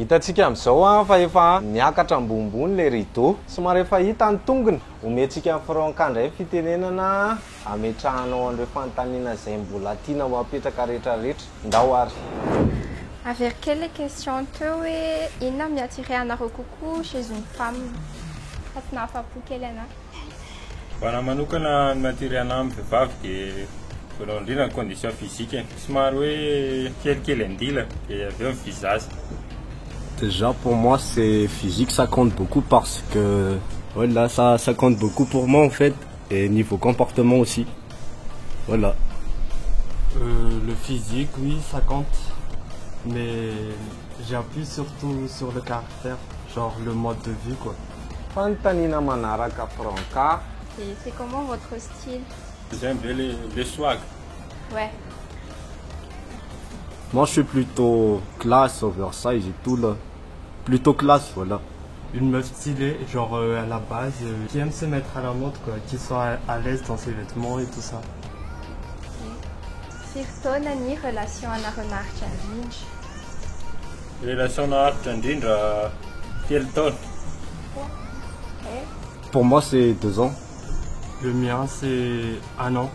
Hitantsika amin'izao fa efa niakatra ambonimbony le rideau. Somary efa hita ny tongony. Omentsika amin'ny franc indray fitenenana ametrahanao an'ireo fanontaniana izay mbola tianao apetraka rehetrarehetra. Ndao ary. Avec quelle question teo hoe inona miattirer anareo kokoa chez une femme? Fa nahafapo kely ana. Bana manokana miattirer anahy amin'ny vehivavy dia voalohany indrindra ny condition physique. Somary hoe kelikely andila et avy eo ny visage. Déjà pour moi c'est physique, ça compte beaucoup parce que voilà, ça compte beaucoup pour moi en fait, et niveau comportement aussi. Voilà. Le physique, oui, ça compte, mais j'appuie surtout sur le caractère, genre le mode de vie quoi. Fanontaniana manaraka franca. Et c'est comment votre style? J'aime bien les swag. Ouais. Moi je suis plutôt classe, oversize et tout là. Plutôt classe, voilà. Une meuf stylée, genre à la base, qui aime se mettre à la mode quoi, qui soit à l'aise dans ses vêtements et tout ça. Sirto nani relation anaronaritra indrindra? Relation naharitra indrindra telo taona. Pour moi c'est 2 ans. Le mien c'est 1 an.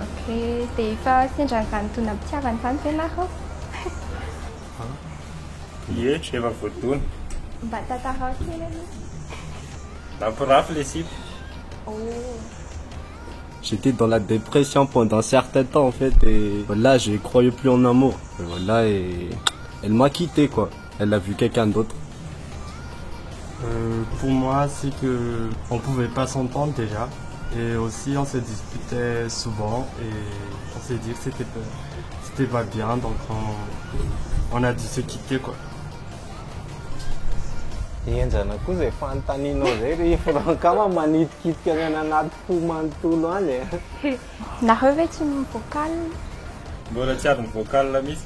Ok, dia efa sendra nivanotona mpitiavana izany ve nareo? Ie, efa voadona. Mba tantarao kely aloha. Nampirafy les cibles. Oh. J'étais dans la dépression pendant un certain temps en fait, et voilà, je croyais plus en amour. Et voilà, et elle m'a quitté quoi. Elle a vu quelqu'un d'autre. Pour moi, c'est que on pouvait pas s'entendre déjà, et aussi on se disputait souvent, et on s'est dit que c'était pas bien, donc on a dû se quitter quoi. Enjana koa izay fanontanianao izay rehefa franca manitikitika ny anaty fo manontolo any. Nareo ve tsy mivocal? Mbola tsy ary ny vocal misy.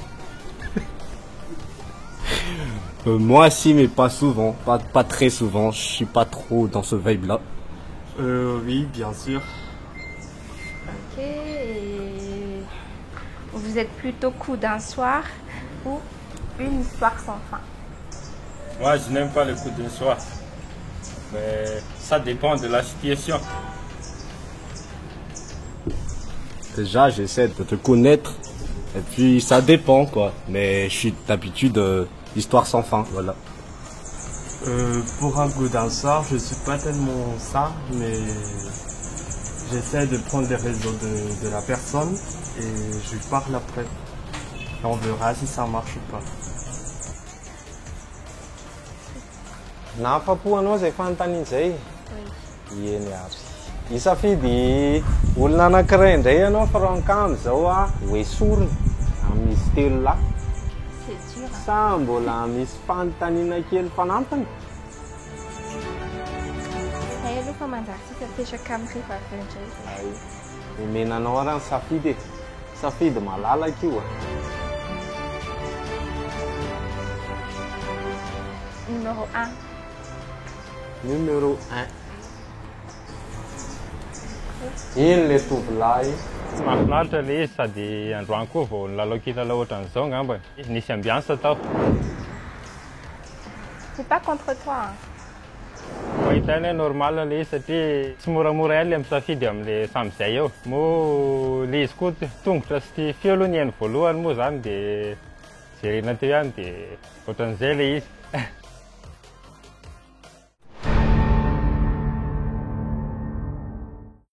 Moi si, mais pas souvent, pas très souvent. Je suis pas trop dans ce vibe là. Oui, bien sûr. Ok, et vous êtes plutôt coup d'un soir ou une histoire sans fin? Moi, je n'aime pas le coup d'un soir. Mais ça dépend de la situation. Déjà j'essaie de te connaître, et puis ça dépend quoi. Mais je suis d'habitude histoire sans fin, voilà. Pour un coup d'un soir, je suis pas tellement ça, mais j'essaie de prendre les réseaux de la personne et je lui parle après. Et on verra si ça marche ou pas. Nahafapo anao izay fanontaniana izay? Eny aby. Hisafidy olona anankiray indray ianao franca amin'izao hoe sorona amin'izy telo lahy. C'est dur. Sa mbola misy fanontaniana kely fanampiny? Ay aloha fa manjary tsika petraka amin'ny vehivavy indray. Ay, omenanao ary ny safidy e. Safidy malalaka io. Numéro 1. Numéro 1. Ino le tovolahy? Tsy mahafinaritra le izy sady androany koa vao nilalao kilalao ohatran'izao ngamba. Nisy ambiance tao. C'est pas contre toi. Hein. Mahita ny hoe normal le izy satria tsy moramora ihany le misafidy amin'le samyzay eo. Moa le izy koa tongotra sy tia feo aloha ny hainy voalohany moa zany dia jerena teo ihany dia ohatran'izay le izy.